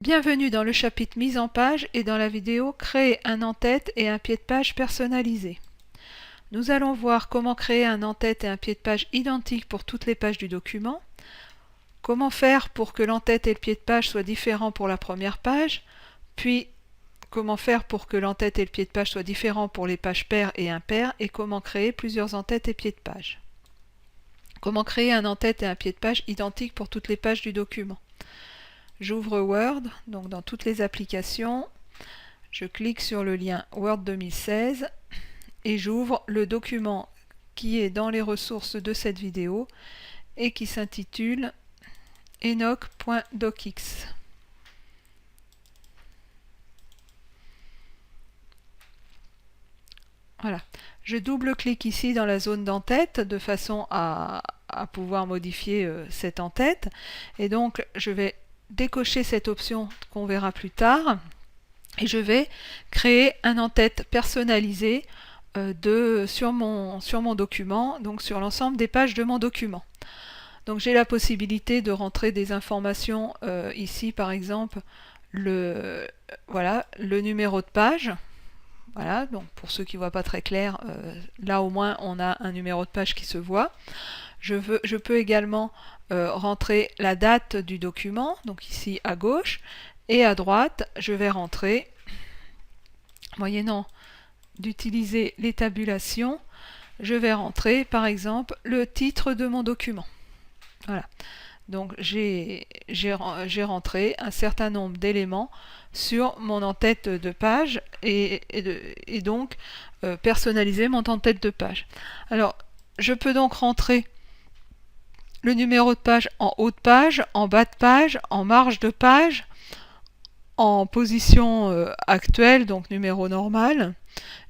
Bienvenue dans le chapitre mise en page et dans la vidéo créer un en-tête et un pied de page personnalisé. Nous allons voir comment créer un en-tête et un pied de page identiques pour toutes les pages du document, comment faire pour que l'en-tête et le pied de page soient différents pour la première page, puis comment faire pour que l'en-tête et le pied de page soient différents pour les pages paires et impaires, et comment créer plusieurs en-têtes et pieds de page. Comment créer un en-tête et un pied de page identiques pour toutes les pages du document. J'ouvre Word, donc dans toutes les applications, je clique sur le lien Word 2016 et j'ouvre le document qui est dans les ressources de cette vidéo et qui s'intitule enoch.docx. Voilà. Je double-clique ici dans la zone d'en-tête de façon à pouvoir modifier cette en-tête. Et donc, je vais décocher cette option qu'on verra plus tard. Et je vais créer un en-tête personnalisé sur mon document, donc sur l'ensemble des pages de mon document. Donc j'ai la possibilité de rentrer des informations ici, par exemple, le numéro de page. Voilà, donc pour ceux qui ne voient pas très clair, là au moins on a un numéro de page qui se voit. Je peux également rentrer la date du document, donc ici à gauche, et à droite, je vais rentrer, moyennant d'utiliser les tabulations, je vais rentrer par exemple le titre de mon document. Voilà. Donc j'ai rentré un certain nombre d'éléments sur mon en-tête de page et donc personnaliser mon en-tête de page. Alors je peux donc rentrer le numéro de page en haut de page, en bas de page, en marge de page, en position actuelle, donc numéro normal,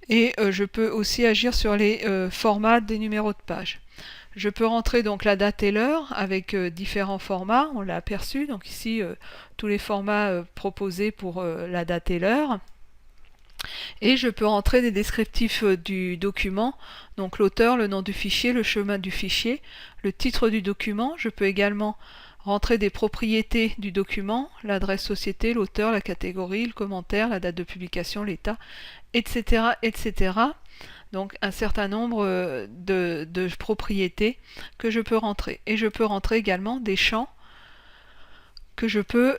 et je peux aussi agir sur les formats des numéros de page. Je peux rentrer donc la date et l'heure avec différents formats, on l'a aperçu, donc ici tous les formats proposés pour la date et l'heure. Et je peux rentrer des descriptifs du document, donc l'auteur, le nom du fichier, le chemin du fichier, le titre du document. Je peux également rentrer des propriétés du document, l'adresse société, l'auteur, la catégorie, le commentaire, la date de publication, l'état, etc., etc. Donc un certain nombre de propriétés que je peux rentrer. Et je peux rentrer également des champs que je peux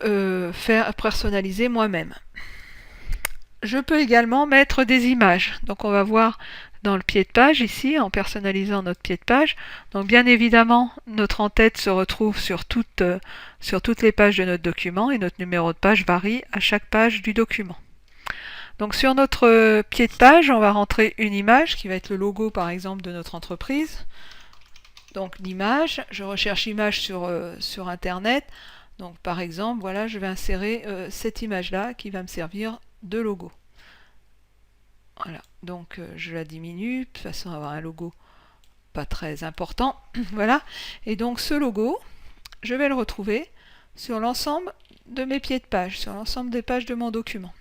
faire personnaliser moi-même. Je peux également mettre des images. Donc on va voir dans le pied de page ici, en personnalisant notre pied de page. Donc bien évidemment, notre en-tête se retrouve sur toutes les pages de notre document et notre numéro de page varie à chaque page du document. Donc sur notre pied de page, on va rentrer une image qui va être le logo par exemple de notre entreprise. Donc l'image, je recherche image sur internet. Donc par exemple, voilà, je vais insérer cette image-là qui va me servir de logo. Voilà, donc je la diminue de façon à avoir un logo pas très important. Voilà, et donc ce logo, je vais le retrouver sur l'ensemble de mes pieds de page, sur l'ensemble des pages de mon document.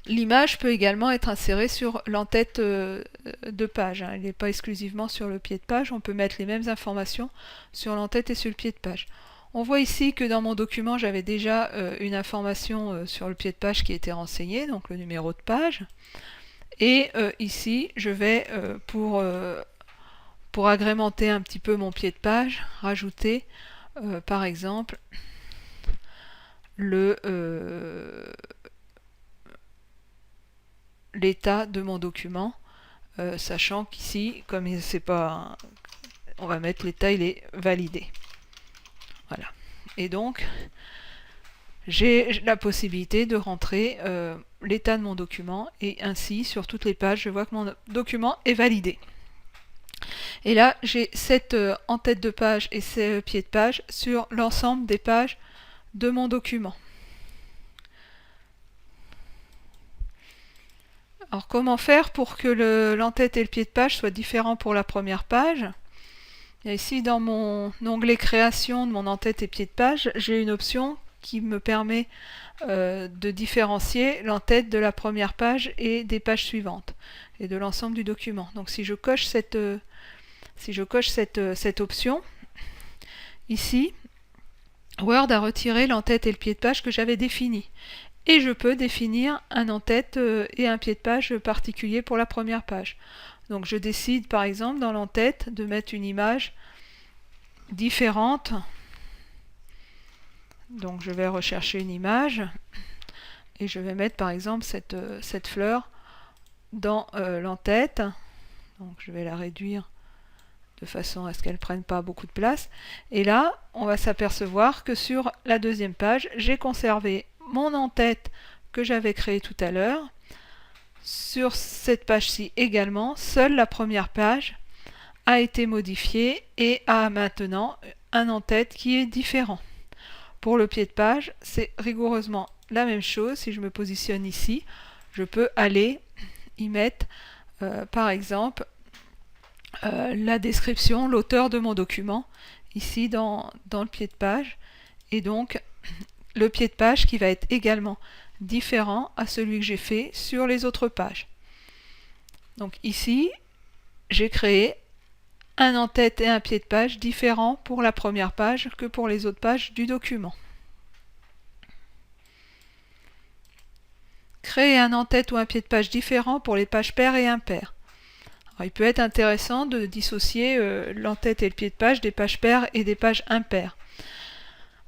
L'image peut également être insérée sur l'en-tête de page. Elle n'est pas exclusivement sur le pied de page. On peut mettre les mêmes informations sur l'en-tête et sur le pied de page. On voit ici que dans mon document, j'avais déjà une information sur le pied de page qui était renseignée, donc le numéro de page. Et ici, je vais, pour agrémenter un petit peu mon pied de page, rajouter, par exemple, l'état de mon document, sachant qu'ici, comme c'est pas, on va mettre l'état, il est validé. Voilà. Et donc, j'ai la possibilité de rentrer l'état de mon document et ainsi, sur toutes les pages, je vois que mon document est validé. Et là, j'ai cette en-tête de page et ces pieds de page sur l'ensemble des pages de mon document. Alors comment faire pour que l'en-tête et le pied de page soient différents pour la première page? Et ici dans mon onglet création de mon en-tête et pied de page, j'ai une option qui me permet de différencier l'en-tête de la première page et des pages suivantes et de l'ensemble du document. Donc si je coche cette option, ici Word a retiré l'entête et le pied de page que j'avais défini. Et je peux définir un en-tête et un pied de page particulier pour la première page. Donc je décide par exemple dans l'en-tête de mettre une image différente. Donc je vais rechercher une image et je vais mettre par exemple cette fleur dans l'en-tête. Donc je vais la réduire de façon à ce qu'elle ne prenne pas beaucoup de place. Et là, on va s'apercevoir que sur la deuxième page, j'ai conservé mon en-tête que j'avais créé tout à l'heure. Sur cette page-ci également, seule la première page a été modifiée et a maintenant un en-tête qui est différent. Pour le pied de page, c'est rigoureusement la même chose. Si je me positionne ici, je peux aller y mettre, par exemple, la description, l'auteur de mon document, ici dans le pied de page. Et donc, le pied de page qui va être également différent à celui que j'ai fait sur les autres pages. Donc ici, j'ai créé un en-tête et un pied de page différents pour la première page que pour les autres pages du document. Créer un en-tête ou un pied de page différent pour les pages paires et impaires. Alors, il peut être intéressant de dissocier l'en-tête et le pied de page des pages paires et des pages impaires.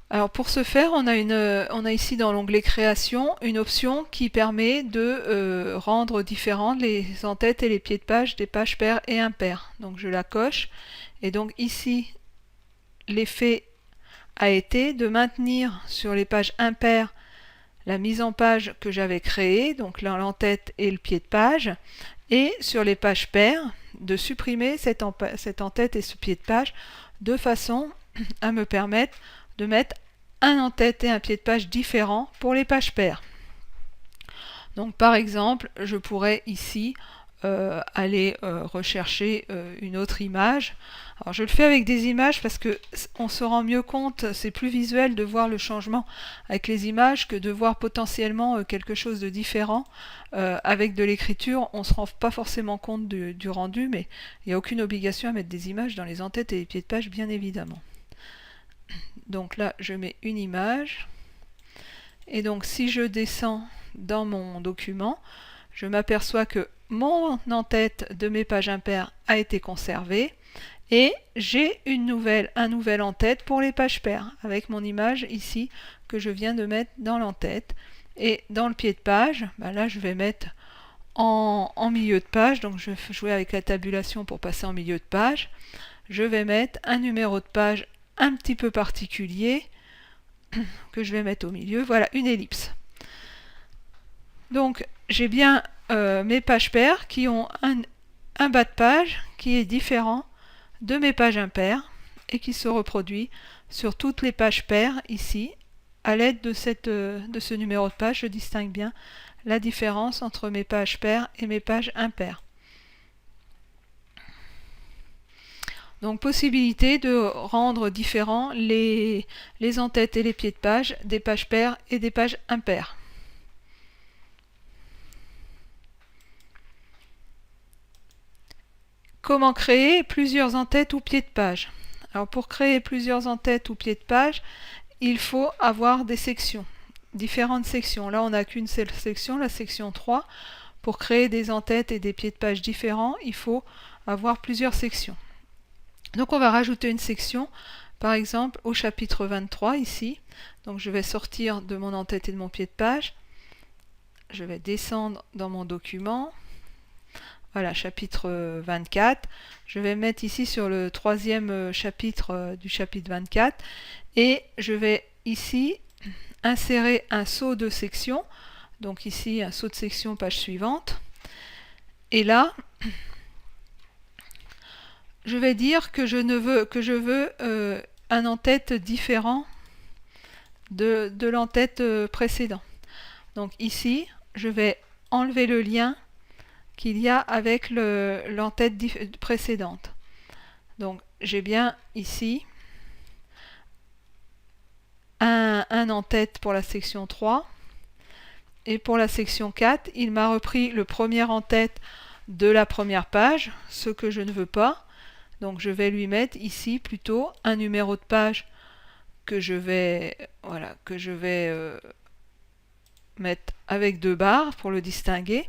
Alors pour ce faire, on a ici dans l'onglet Création une option qui permet de rendre différentes les en-têtes et les pieds de page des pages paires et impaires. Donc je la coche et donc ici l'effet a été de maintenir sur les pages impaires la mise en page que j'avais créée, donc l'en-tête et le pied de page, et sur les pages paires de supprimer cette en-tête et ce pied de page de façon à me permettre de mettre un en-tête et un pied de page différents pour les pages paires. Donc par exemple, je pourrais ici aller rechercher une autre image. Alors je le fais avec des images parce que on se rend mieux compte, c'est plus visuel de voir le changement avec les images que de voir potentiellement quelque chose de différent. Avec de l'écriture, on ne se rend pas forcément compte du rendu, mais il n'y a aucune obligation à mettre des images dans les en-têtes et les pieds de page, bien évidemment. Donc là, je mets une image. Et donc, si je descends dans mon document, je m'aperçois que mon en-tête de mes pages impaires a été conservé. Et j'ai un nouvel en-tête pour les pages paires, avec mon image ici que je viens de mettre dans l'en-tête. Et dans le pied de page, là, je vais mettre en milieu de page. Donc, je vais jouer avec la tabulation pour passer en milieu de page. Je vais mettre un numéro de page un petit peu particulier que je vais mettre au milieu. Voilà, une ellipse. Donc j'ai bien mes pages paires qui ont un bas de page qui est différent de mes pages impaires et qui se reproduit sur toutes les pages paires ici. À l'aide de ce numéro de page, je distingue bien la différence entre mes pages paires et mes pages impaires. Donc possibilité de rendre différents les en-têtes et les pieds de page des pages paires et des pages impaires. Comment créer plusieurs en-têtes ou pieds de page? Alors pour créer plusieurs en-têtes ou pieds de page, il faut avoir des sections, différentes sections. Là on n'a qu'une seule section, la section 3. Pour créer des en-têtes et des pieds de page différents, il faut avoir plusieurs sections. Donc on va rajouter une section, par exemple au chapitre 23 ici. Donc je vais sortir de mon en-tête et de mon pied de page. Je vais descendre dans mon document. Voilà, chapitre 24. Je vais mettre ici sur le troisième chapitre du chapitre 24. Et je vais ici insérer un saut de section. Donc ici un saut de section page suivante. Et là, je vais dire que je veux un en-tête différent de l'en-tête précédent. Donc ici, je vais enlever le lien qu'il y a avec l'en-tête précédente. Donc j'ai bien ici un en-tête pour la section 3 et pour la section 4, il m'a repris le premier en-tête de la première page, ce que je ne veux pas. Donc je vais lui mettre ici plutôt un numéro de page que je vais, mettre avec 2 barres pour le distinguer.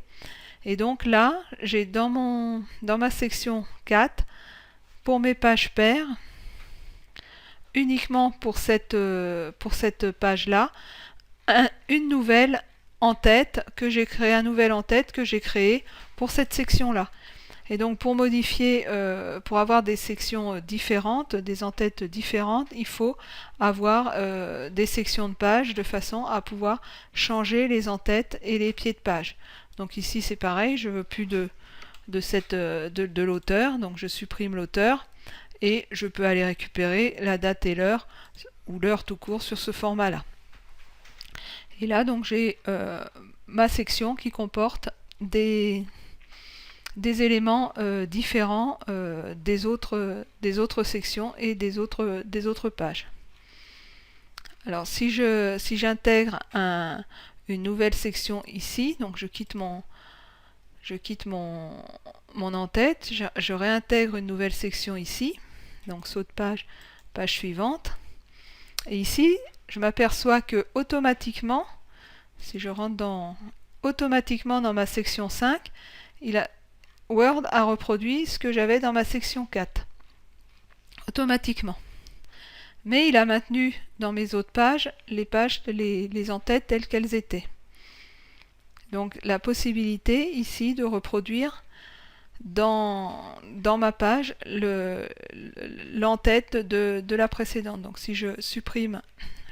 Et donc là, j'ai dans ma section 4, pour mes pages paires, uniquement pour cette page-là, une nouvelle en-tête que j'ai créé, un nouvel en-tête que j'ai créé pour cette section-là. Et donc pour modifier, pour avoir des sections différentes, des en-têtes différentes, il faut avoir des sections de pages de façon à pouvoir changer les en-têtes et les pieds de page. Donc ici c'est pareil, je veux plus de l'auteur, donc je supprime l'auteur et je peux aller récupérer la date et l'heure, ou l'heure tout court sur ce format-là. Et là donc j'ai ma section qui comporte des éléments différents des autres sections et des autres pages. Alors si j'intègre une nouvelle section ici, donc je quitte mon en-tête, je réintègre une nouvelle section ici, donc saut de page, page suivante, et ici je m'aperçois que automatiquement, si je rentre automatiquement dans ma section 5, Word a reproduit ce que j'avais dans ma section 4, automatiquement. Mais il a maintenu dans mes autres pages les en-têtes telles qu'elles étaient. Donc la possibilité ici de reproduire dans ma page l'en-tête de la précédente. Donc si je supprime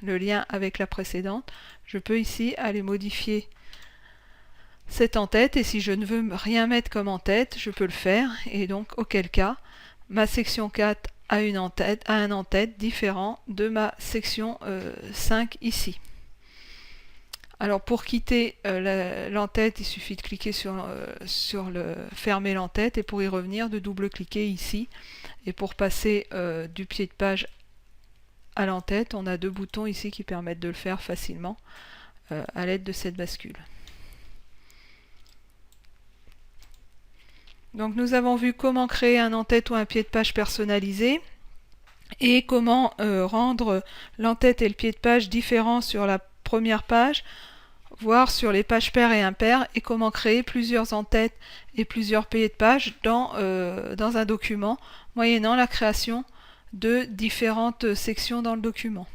le lien avec la précédente, je peux ici aller modifier cette en-tête, et si je ne veux rien mettre comme en-tête, je peux le faire, et donc auquel cas ma section 4 a un en-tête différent de ma section 5 ici. Alors pour quitter l'en-tête, il suffit de cliquer sur le fermer l'en-tête, et pour y revenir, de double-cliquer ici. Et pour passer du pied de page à l'en-tête, on a 2 boutons ici qui permettent de le faire facilement à l'aide de cette bascule. Donc nous avons vu comment créer un en-tête ou un pied de page personnalisé, et comment rendre l'en-tête et le pied de page différents sur la première page, voire sur les pages paires et impaires, et comment créer plusieurs en-têtes et plusieurs pieds de page dans un document, moyennant la création de différentes sections dans le document.